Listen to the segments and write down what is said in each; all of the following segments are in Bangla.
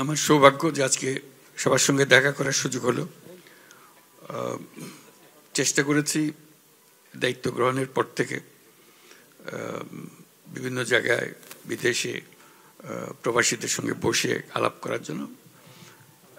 আমার সৌভাগ্য যে আজকে সবার সঙ্গে দেখা করার সুযোগ হলো। চেষ্টা করেছি দায়িত্ব গ্রহণের পর থেকে বিভিন্ন জায়গায় বিদেশে প্রবাসীদের সঙ্গে বসে আলাপ করার জন্য,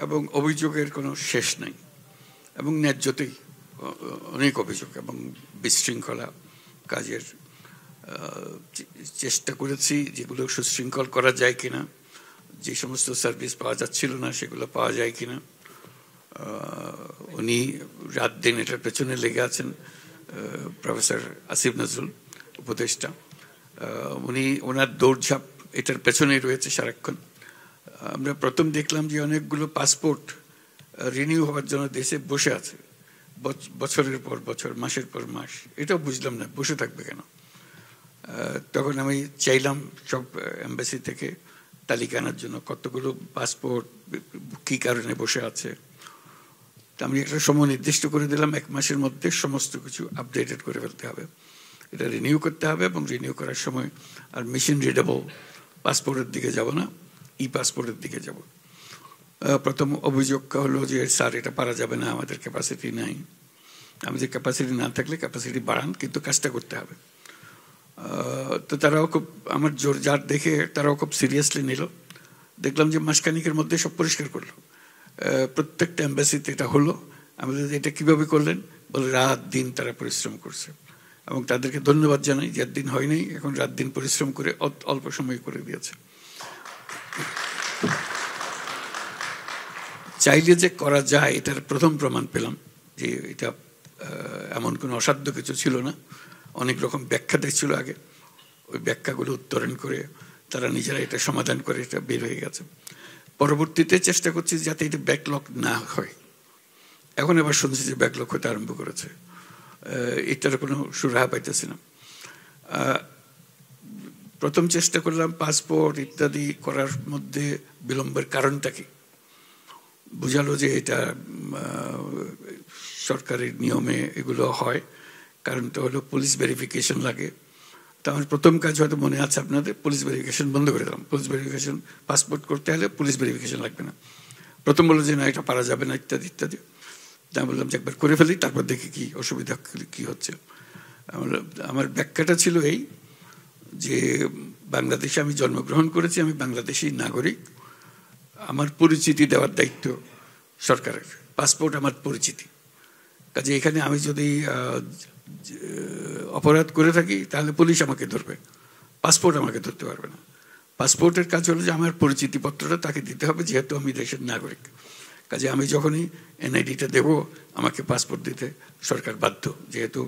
এবং অভিযোগের কোনো শেষ নাই, এবং ন্যায্যতেই অনেক অভিযোগ এবং বিশৃঙ্খলা কাজের চেষ্টা করেছি যেগুলো সুশৃঙ্খল করা যায় কিনা, যে সমস্ত সার্ভিস পাওয়া যাচ্ছিল না সেগুলো পাওয়া যায় কিনা। উনি রাত দিন এটার পেছনে লেগে আছেন, প্রফেসর আসিফ নজরুল উপদেষ্টা, উনি ওনার দৌড়ঝাঁপ এটার পেছনেই রয়েছে সারাক্ষণ। আমরা প্রথম দেখলাম যে অনেকগুলো পাসপোর্ট রিনিউ হওয়ার জন্য দেশে বসে আছে, বছরের পর বছর, মাসের পর মাস। এটাও বুঝলাম না বসে থাকবে কেন। তখন আমি চাইলাম সব এম্বাসি থেকে তালিকা আনার জন্য কতগুলো পাসপোর্ট কী কারণে বসে আছে। আমি একটা সময় নির্দিষ্ট করে দিলাম, 1 মাসের মধ্যে সমস্ত কিছু আপডেটেড করে ফেলতে হবে, এটা রিনিউ করতে হবে। এবং রিনিউ করার সময় আর মেশিন রিডেবল পাসপোর্টের দিকে যাব না, ই পাসপোর্টের দিকে যাব। প্রথম অভিযোগ হলো যে স্যার এটা পারা যাবে না, আমাদের ক্যাপাসিটি নাই। আমাদের ক্যাপাসিটি না থাকলে ক্যাপাসিটি বাড়ান, কিন্তু কাজটা করতে হবে। তো তারাও খুব আমার জোর জার দেখে তারাও খুব সিরিয়াসলি নিল। দেখলাম যে মাসখানিকের মধ্যে সব পরিষ্কার করলো, প্রত্যেকটা এম্বাসিতে এটা হলো। আমাদের এটা কিভাবে করলেন বলে রাত দিন তারা পরিশ্রম করছে, এবং তাদেরকে ধন্যবাদ জানাই যে দিন হয়নি, এখন রাত দিন পরিশ্রম করে অল্প সময় করে দিয়েছে। চাইলে যে করা যায় এটার প্রথম প্রমাণ পেলাম যে এটা এমন কোনো অসাধ্য কিছু ছিল না। অনেক রকম ব্যাখ্যা দিচ্ছিল আগে, ওই ব্যাখ্যাগুলো উত্তরণ করে তারা নিজেরা এটা সমাধান করে এটা বের হয়ে গেছে। পরবর্তীতে চেষ্টা করছি যাতে এটা ব্যাকলগ না হয়। এখন এবার শুনছি যে ব্যাকলগ হতে আরম্ভ করেছে, এটার কোনো সুরাহা পাইতেছি না। প্রথম চেষ্টা করলাম পাসপোর্ট ইত্যাদি করার মধ্যে বিলম্বের কারণটা কি। বুঝালো যে এটা সরকারের নিয়মে এগুলো হয়। কারণটা হলো পুলিশ ভেরিফিকেশন লাগে। তো আমার প্রথম কাজ হয়তো মনে আছে আপনাদের, পুলিশ ভেরিফিকেশন বন্ধ করে দিলাম। পুলিশ ভেরিফিকেশন পাসপোর্ট করতে হলে পুলিশ ভেরিফিকেশন লাগবে না। প্রথম বললো যে না এটা পারা যাবে না ইত্যাদি ইত্যাদি। তা বললাম যে একবার করে ফেলি, তারপর দেখি কি অসুবিধা কি হচ্ছে। আমার ব্যাখ্যাটা ছিল এই যে বাংলাদেশে আমি জন্মগ্রহণ করেছি, আমি বাংলাদেশি নাগরিক, আমার পরিচিতি দেওয়ার দায়িত্ব সরকারের। পাসপোর্ট আমার পরিচিতি, কাজে এখানে আমি যদি অপরাধ করে থাকি তাহলে পুলিশ আমাকে ধরবে, পাসপোর্ট আমাকে ধরতে পারবে না। পাসপোর্টের কাজ হলো যে আমার পরিচিতিপত্রটা তাকে দিতে হবে, যেহেতু আমি দেশের নাগরিক। কাজে আমি যখনই এনআইডিটা দেবো আমাকে পাসপোর্ট দিতে সরকার বাধ্য, যেহেতু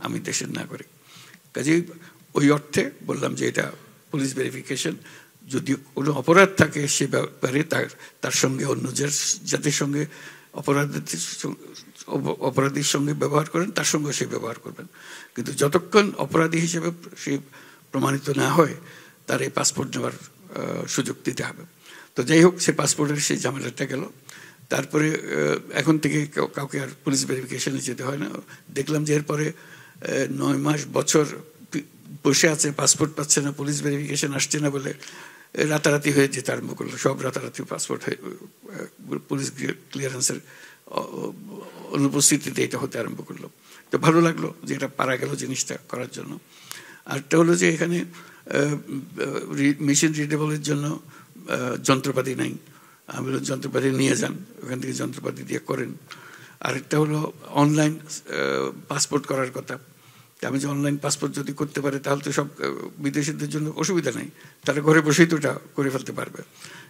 আমি দেশের নাগরিক। কাজে ওই অর্থে বললাম যে এটা পুলিশ ভেরিফিকেশন। যদি কোনো অপরাধ থাকে সে ব্যাপারে তার সঙ্গে অন্য যাদের সঙ্গে অপরাধীর সঙ্গে ব্যবহার করেন তার সঙ্গে সে ব্যবহার করবেন, কিন্তু যতক্ষণ অপরাধী হিসেবে সে প্রমাণিত না হয় তার এই পাসপোর্ট নেওয়ার সুযোগ দিতে হবে। তো যাই হোক, সে পাসপোর্টের সেই ঝামেলাটা গেল। তারপরে এখন থেকে কাউকে আর পুলিশ ভেরিফিকেশনে যেতে হয় না। দেখলাম যে এরপরে 9 মাস বছর বসে আছে, পাসপোর্ট পাচ্ছে না, পুলিশ ভেরিফিকেশন আসছে না বলে রাতারাতি হয়ে যেতে আরম্ভ করলো। সব রাতারাতি পাসপোর্ট পুলিশ ক্লিয়ারেন্সের অনুপস্থিতিতে এটা হতে আরম্ভ করলো। তো ভালো লাগলো যে এটা পারা গেল জিনিসটা করার জন্য। আরেকটা হলো যে এখানে মেশিন রিডেবলের জন্য যন্ত্রপাতি নাই। আমি বললাম যন্ত্রপাতি নিয়ে যান, ওখান থেকে যন্ত্রপাতি দিয়ে করেন। আরেকটা হলো অনলাইন পাসপোর্ট করার কথা। আমি যে অনলাইন পাসপোর্ট যদি করতে পারে তাহলে তো সব বিদেশিদের জন্য অসুবিধা নেই, তারা ঘরে বসেই তো এটা করে ফেলতে পারবে।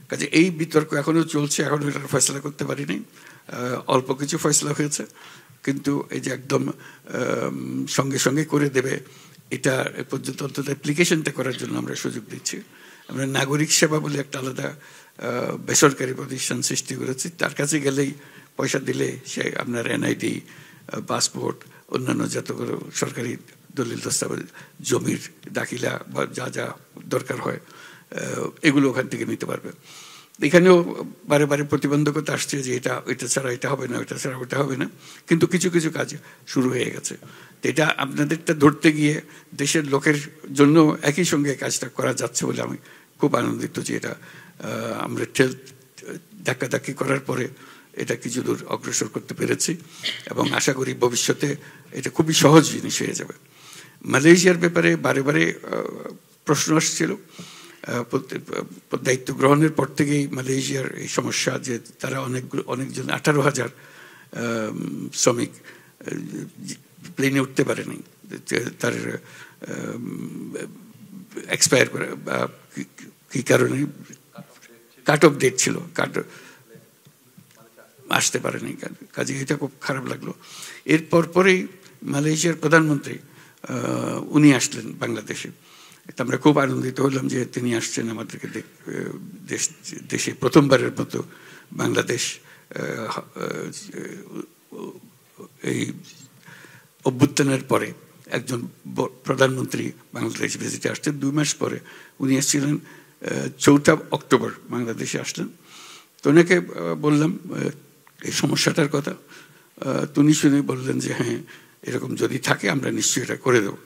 কাজে এই বিতর্ক এখনও চলছে, এখনও এটার ফয়সলা করতে পারিনি। অল্প কিছু ফয়সলা হয়েছে, কিন্তু এই যে একদম সঙ্গে সঙ্গে করে দেবে এটা পর্যন্ত অন্তত অ্যাপ্লিকেশনটা করার জন্য আমরা সুযোগ দিচ্ছি। আমরা নাগরিক সেবা বলে একটা আলাদা বেসরকারি প্রতিষ্ঠান সৃষ্টি করেছি। তার কাছে গেলেই পয়সা দিলে সে আপনার এনআইডি, পাসপোর্ট, অন্যান্য যতগুলো সরকারি দলিল দস্তাবেজ, জমির দাখিলা বা যা যা দরকার হয় এগুলো ওখান থেকে নিতে পারবে। এখানেও বারে বারে প্রতিবন্ধকতা আসছে যে এটা ছাড়া এটা হবে না, এটা ছাড়া ওটা হবে না, কিন্তু কিছু কিছু কাজ শুরু হয়ে গেছে। তো এটা আপনাদেরটা ধরতে গিয়ে দেশের লোকের জন্য একই সঙ্গে কাজটা করা যাচ্ছে বলে আমি খুব আনন্দিত যে এটা আমরা ধাক্কাধাক্কি করার পরে এটা কিছু দূর অগ্রসর করতে পেরেছি এবং আশা করি ভবিষ্যতে এটা খুবই সহজ জিনিস হয়ে যাবে। মালয়েশিয়ার ব্যাপারে বারে বারে প্রশ্ন আসছিল। দায়িত্ব গ্রহণের পর থেকেই মালয়েশিয়ার এই সমস্যা যে তারা অনেকজন 18,000 শ্রমিক প্লেনে উঠতে পারেনি, তার এক্সপায়ার করে বা কি কারণে কাট অফ ডেট ছিল, আসতে পারেনি। কাজে এটা খুব খারাপ লাগলো। এরপর পরেই মালয়েশিয়ার প্রধানমন্ত্রী উনি আসলেন বাংলাদেশে। আমরা খুব আনন্দিত হলাম যে তিনি আসছেন আমাদেরকে দেশে প্রথমবারের মতো বাংলাদেশ এই অভ্যুত্থানের পরে একজন প্রধানমন্ত্রী বাংলাদেশ ভিজিটে আসছেন। 2 মাস পরে উনি এসেছিলেন 4 অক্টোবর বাংলাদেশে আসলেন। তো ওনাকে বললাম এই সমস্যাটার কথা, তিনি শুনে বললেন যে হ্যাঁ, এরকম যদি থাকে আমরা নিশ্চয়ই এটা করে দেবো।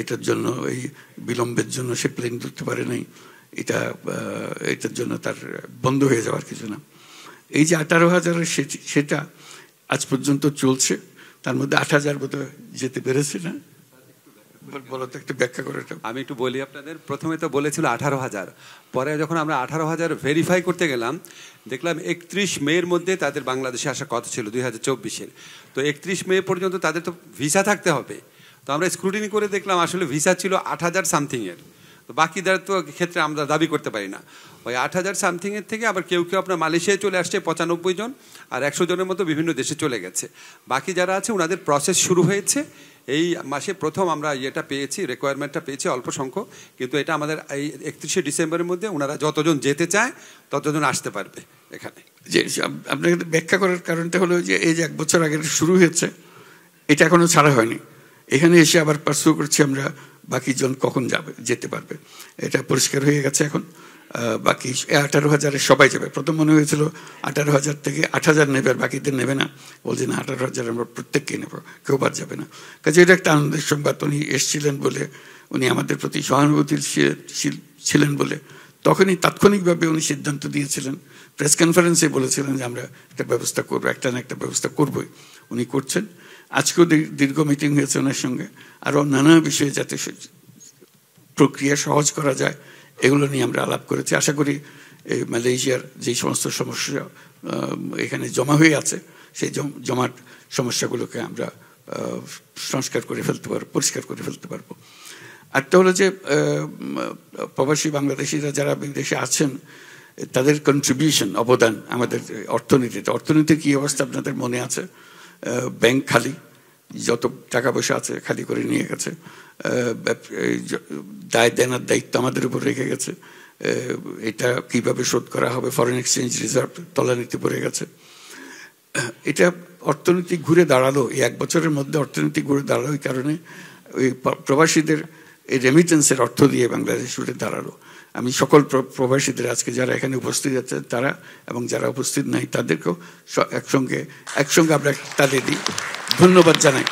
এটার জন্য এই বিলম্বের জন্য সে প্লেন ধরতে পারে নাই, এটার জন্য তার বন্ধ হয়ে যাওয়ার কিছু না। এই যে 18,000 সেটা আজ পর্যন্ত চলছে, তার মধ্যে 8,000 বোধহয় যেতে পেরেছে না? বলো তো, একটু ব্যাখ্যা করে। আমি একটু বলি আপনাদের। প্রথমে তো বলেছিল 18,000, পরে যখন আমরা 18,000 ভেরিফাই করতে গেলাম দেখলাম 31 মের মধ্যে তাদের বাংলাদেশে আসার কথা ছিল 2024-এর। তো 31 মে পর্যন্ত তাদের তো ভিসা থাকতে হবে। তো আমরা স্ক্রুটিনি করে দেখলাম আসলে ভিসা ছিল 8,000 সামথিংয়ের। তো বাকিদের তো ক্ষেত্রে আমরা দাবি করতে পারি না। ওই 8,000 সামথিংয়ের থেকে আবার কেউ কেউ আপনার মালয়েশিয়ায় চলে আসছে 95 জন, আর 100 জনের মতো বিভিন্ন দেশে চলে গেছে। বাকি যারা আছে ওনাদের প্রসেস শুরু হয়েছে। এই মাসে প্রথম আমরা ইয়েটা পেয়েছি, রিকোয়ারমেন্টটা পেয়েছি অল্প সংখ্যক, কিন্তু এটা আমাদের এই 31শে ডিসেম্বরের মধ্যে ওনারা যতজন যেতে চায় ততজন আসতে পারবে এখানে। যে আপনাকে ব্যাখ্যা করার কারণটা হলো যে এই যে 1 বছর আগে শুরু হয়েছে, এটা এখনো ছাড়া হয়নি। এখানে এসে আবার পার্সু করছি আমরা বাকি জন কখন যেতে পারবে, এটা পরিষ্কার হয়ে গেছে এখন। বাকি 18,000 সবাই যাবে। প্রথম মনে হয়েছিল 18,000 থেকে 8,000 নেবে আর বাকিদের নেবে না, বলছে না 18,000 আমরা প্রত্যেককে নেব, কেউ বাদ যাবে না। কাজে এটা একটা আনন্দের সংবাদ। উনি এসেছিলেন বলে, উনি আমাদের প্রতি সহানুভূতিশীল ছিলেন বলে তখনই তাৎক্ষণিকভাবে উনি সিদ্ধান্ত দিয়েছিলেন, প্রেস কনফারেন্সে বলেছিলেন যে আমরা একটা ব্যবস্থা করবো, একটা না একটা ব্যবস্থা করবোই। উনি করছেন। আজকেও দীর্ঘ মিটিং হয়েছে ওনার সঙ্গে। আরও নানা বিষয়ে যাতে প্রক্রিয়া সহজ করা যায় এগুলো নিয়ে আমরা আলাপ করেছি। আশা করি এই মালয়েশিয়ার যেই সমস্ত সমস্যা এখানে জমা হয়ে আছে সেই জমাট সমস্যাগুলোকে আমরা সংস্কার করে ফেলতে পারবো, পরিষ্কার করে ফেলতে পারবো। আরটা হলো যে প্রবাসী বাংলাদেশিরা যারা বিদেশে আছেন তাদের কন্ট্রিবিউশন, অবদান আমাদের অর্থনীতির কী অবস্থা আপনাদের মনে আছে। ব্যাংক খালি, যত টাকা পয়সা আছে খালি করে নিয়ে গেছে। দায় দেনার দায়িত্ব আমাদের উপর রেখে গেছে। এটা কিভাবে শোধ করা হবে, ফরেন এক্সচেঞ্জ রিজার্ভ তলানিতে পড়ে গেছে। এটা অর্থনীতি ঘুরে দাঁড়ালো, এই 1 বছরের মধ্যে অর্থনীতি ঘুরে দাঁড়ালো। এই কারণে ওই প্রবাসীদের এই রেমিটেন্সের অর্থ দিয়ে বাংলাদেশ উঠে দাঁড়ালো। আমি সকল প্রবাসীদের আজকে যারা এখানে উপস্থিত আছে তারা এবং যারা উপস্থিত নাই তাদেরকেও একসঙ্গে আমরা তাদের দিই, ধন্যবাদ জানাই।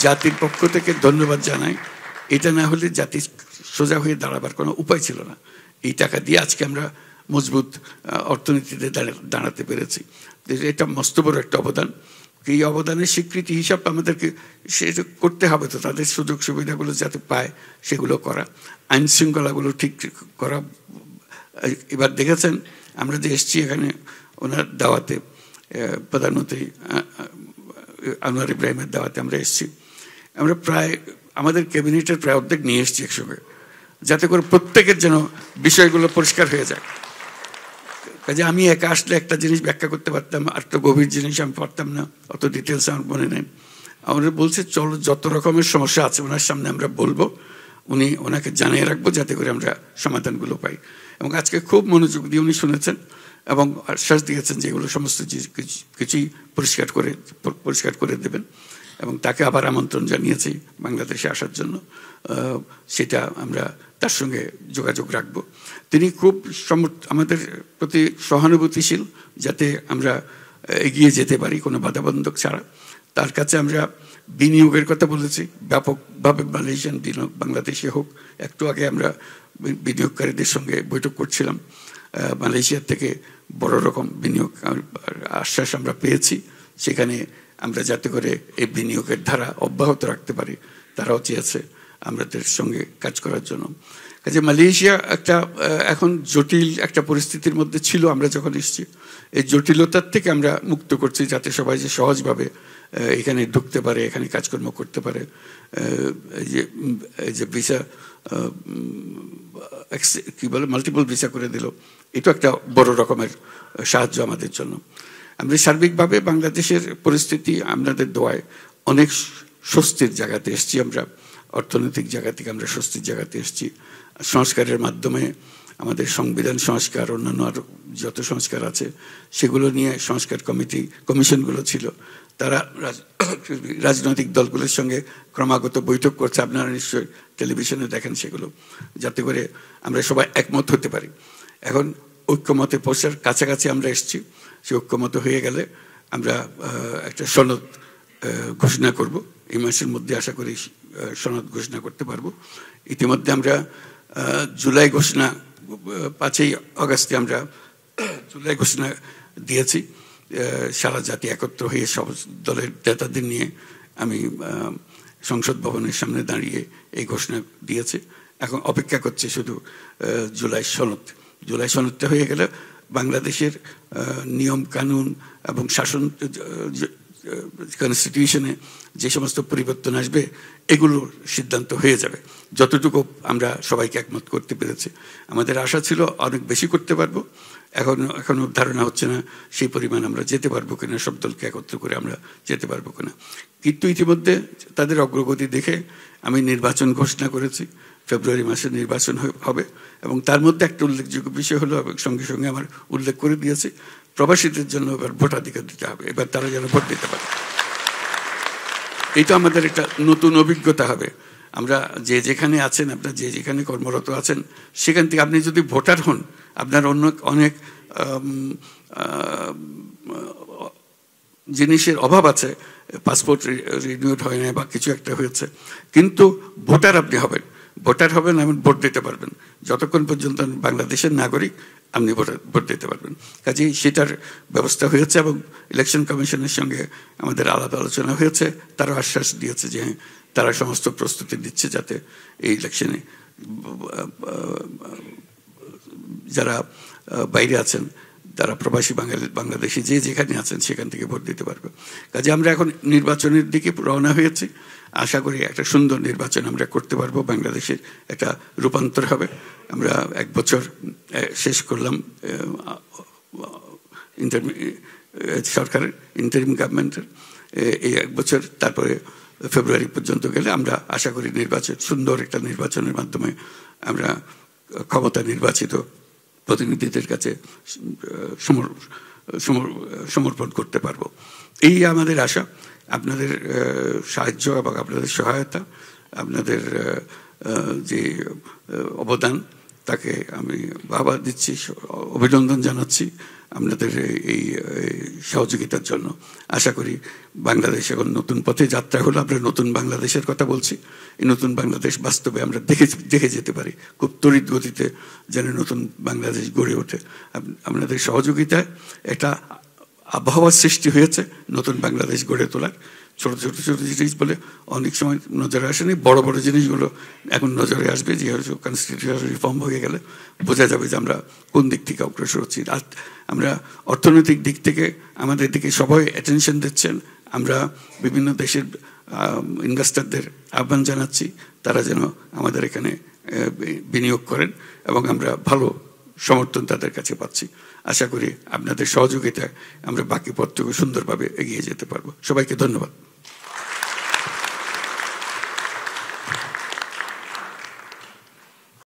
জাতির পক্ষ থেকে ধন্যবাদ জানাই। এটা না হলে জাতি সোজা হয়ে দাঁড়াবার কোনো উপায় ছিল না। এই টাকা দিয়ে আজকে আমরা মজবুত অর্থনীতিতে দাঁড়াতে পেরেছি। এটা মস্ত বড় একটা অবদান। এই অবদানের স্বীকৃতি হিসাব আমাদেরকে সেটা করতে হবে। তো তাদের সুযোগ সুবিধাগুলো যাতে পায় সেগুলো করা, আইন শৃঙ্খলাগুলো ঠিক করা। এবার দেখেছেন আমরা যে এসছি এখানে ওনার দাওয়াতে, প্রধানমন্ত্রী আনোয়ার ইব্রাহিমের দাওয়াতে আমরা এসছি। আমরা প্রায় আমাদের ক্যাবিনেটের প্রায় অর্ধেক নিয়ে এসছি একসঙ্গে, যাতে করে প্রত্যেকের যেন বিষয়গুলো পরিষ্কার হয়ে যায়। কাজে আমি একা আসলে একটা জিনিস ব্যাখ্যা করতে পারতাম, আর তো গভীর জিনিস আমি পারতাম না, অত ডিটেলস আমার মনে নেই। আমরা বলছে চলো যত রকমের সমস্যা আছে ওনার সামনে আমরা বলবো, ওনাকে জানিয়ে রাখবো যাতে করে আমরা সমাধানগুলো পাই। এবং আজকে খুব মনোযোগ দিয়ে উনি শুনেছেন এবং আশ্বাস দিয়েছেন যে এগুলো সমস্ত কিছুই পরিষ্কার করে দেবেন। এবং তাকে আবার আমন্ত্রণ জানিয়েছি বাংলাদেশে আসার জন্য। সেটা আমরা তার সঙ্গে যোগাযোগ রাখব। তিনি খুব আমাদের প্রতি সহানুভূতিশীল, যাতে আমরা এগিয়ে যেতে পারি কোনো বাধাবন্ধক ছাড়া। তার কাছে আমরা বিনিয়োগের কথা বলেছি, ব্যাপকভাবে মালয়েশিয়ান বিনিয়োগ বাংলাদেশে হোক। একটু আগে আমরা বিনিয়োগকারীদের সঙ্গে বৈঠক করছিলাম। মালয়েশিয়ার থেকে বড় রকম বিনিয়োগ আশ্বাস আমরা পেয়েছি। সেখানে আমরা যাতে করে এই বিনিয়োগের ধারা অব্যাহত রাখতে পারি, তারাও চেয়েছে আমাদের সঙ্গে কাজ করার জন্য। কাজে মালয়েশিয়া একটা এখন জটিল একটা পরিস্থিতির মধ্যে ছিল আমরা যখন এসেছি। এই জটিলতার থেকে আমরা মুক্ত করছি, যাতে সবাই যে সহজভাবে এখানে ঢুকতে পারে, এখানে কাজকর্ম করতে পারে। এই যে ভিসা কি বলে মাল্টিপল ভিসা করে দিল, এটা একটা বড় রকমের সাহায্য আমাদের জন্য। আমরা সার্বিকভাবে বাংলাদেশের পরিস্থিতি আপনাদের দোয়ায় অনেক স্বস্তির জায়গাতে এসেছি। আমরা অর্থনৈতিক জায়গা থেকে আমরা স্বস্তির জায়গাতে এসেছি। সংস্কারের মাধ্যমে আমাদের সংবিধান সংস্কার, অন্যান্য আরও যত সংস্কার আছে সেগুলো নিয়ে সংস্কার কমিশনগুলো ছিল, তারা রাজনৈতিক দলগুলোর সঙ্গে ক্রমাগত বৈঠক করছে। আপনারা নিশ্চয়ই টেলিভিশনে দেখেন সেগুলো, যাতে করে আমরা সবাই একমত হতে পারি। এখন ঐক্যমতে পৌঁছার কাছাকাছি আমরা এসেছি। সে ঐক্যমত হয়ে গেলে আমরা একটা সনদ ঘোষণা করব। এই মাসের মধ্যে আশা করি সনদ ঘোষণা করতে পারবো। ইতিমধ্যে আমরা জুলাই ঘোষণা 5ই আগস্টে আমরা জুলাই ঘোষণা দিয়েছি। সারা জাতি একত্র হয়ে সব দলের নেতাদের নিয়ে আমি সংসদ ভবনের সামনে দাঁড়িয়ে এই ঘোষণা দিয়েছি। এখন অপেক্ষা করছে শুধু জুলাই সনদ। জুলাই সনদটা হয়ে গেলে বাংলাদেশের নিয়ম কানুন এবং শাসন কনস্টিটিউশনে যে সমস্ত পরিবর্তন আসবে এগুলোর সিদ্ধান্ত হয়ে যাবে। যতটুকু আমরা সবাইকে একমত করতে পেরেছি, আমাদের আশা ছিল অনেক বেশি করতে পারবো। এখনো ধারণা হচ্ছে না সেই পরিমাণ আমরা যেতে পারবো কিনা, সব দলকে একত্র করে আমরা যেতে পারবো কিনা। কিন্তু ইতিমধ্যে তাদের অগ্রগতি দেখে আমি নির্বাচন ঘোষণা করেছি। ফেব্রুয়ারি মাসে নির্বাচন হবে এবং তার মধ্যে একটা উল্লেখযোগ্য বিষয় হলো, এবং সঙ্গে সঙ্গে আমার উল্লেখ করে দিয়েছি, প্রবাসীদের জন্য এবার ভোটাধিকার দিতে হবে। এবার তারা যেন ভোট দিতে পারে। এটা আমাদের একটা নতুন অভিজ্ঞতা হবে। আমরা যে যেখানে আছেন, আপনার যে যেখানে কর্মরত আছেন, সেখান থেকে আপনি যদি ভোটার হন, আপনার অনেক জিনিসের অভাব আছে, পাসপোর্ট রিনিউড হয় না বা কিছু একটা হয়েছে, কিন্তু ভোটার আপনি হবেন। ভোটার হবেন এবং ভোট দিতে পারবেন। যতক্ষণ পর্যন্ত বাংলাদেশের নাগরিক আপনি ভোট দিতে পারবেন। কাজেই সেটার ব্যবস্থা হয়েছে এবং ইলেকশন কমিশনের সঙ্গে আমাদের আলাদা আলোচনা হয়েছে। তারা আশ্বাস দিয়েছে যে তারা সমস্ত প্রস্তুতি দিচ্ছে যাতে এই ইলেকশনে যারা বাইরে আছেন, তারা প্রবাসী বাংলাদেশি যে যেখানে আছেন সেখান থেকে ভোট দিতে পারবে। কাজে আমরা এখন নির্বাচনের দিকে রওনা হয়েছি। আশা করি একটা সুন্দর নির্বাচন আমরা করতে পারবো। বাংলাদেশের একটা রূপান্তর হবে। আমরা 1 বছর শেষ করলাম সরকারের ইন্টারিম গভর্নমেন্টের, এই 1 বছর, তারপরে ফেব্রুয়ারি পর্যন্ত গেলে আমরা আশা করি সুন্দর একটা নির্বাচনের মাধ্যমে আমরা ক্ষমতা নির্বাচিত প্রতিনিধিদের কাছে সমর্পণ করতে পারবো। এই আমাদের আশা। আপনাদের সাহায্য এবং আপনাদের সহায়তা, আপনাদের যে অবদান, তাকে আমি বাহবা দিচ্ছি, অভিনন্দন জানাচ্ছি আপনাদের এই সহযোগিতার জন্য। আশা করি বাংলাদেশ এখন নতুন পথে যাত্রা হলো। আমরা নতুন বাংলাদেশের কথা বলছি। এই নতুন বাংলাদেশ বাস্তবে আমরা দেখে যেতে পারি। খুব তড়িৎ গতিতে যেন নতুন বাংলাদেশ গড়ে ওঠে। আপনাদের সহযোগিতায় এটা আবহাওয়ার সৃষ্টি হয়েছে নতুন বাংলাদেশ গড়ে তোলার। ছোট ছোট ছোট জিনিস বলে অনেক সময় নজরে আসেনি, বড় বড় জিনিসগুলো এখন নজরে আসবে। যে কনস্টিটিউশন রিফর্ম হয়ে গেলে বোঝা যাবে যে আমরা কোন দিক থেকে অগ্রসর হচ্ছি। আর আমরা অর্থনৈতিক দিক থেকে আমাদের দিকে সবাই অ্যাটেনশন দিচ্ছেন। আমরা বিভিন্ন দেশের ইনভেস্টরদের আহ্বান জানাচ্ছি তারা যেন আমাদের এখানে বিনিয়োগ করেন এবং আমরা ভালো সমর্থন তাদের কাছে পাচ্ছি। আশা করি আপনাদের সহযোগিতায় আমরা বাকি পথটুকু সুন্দরভাবে এগিয়ে যেতে পারবো। সবাইকে ধন্যবাদ।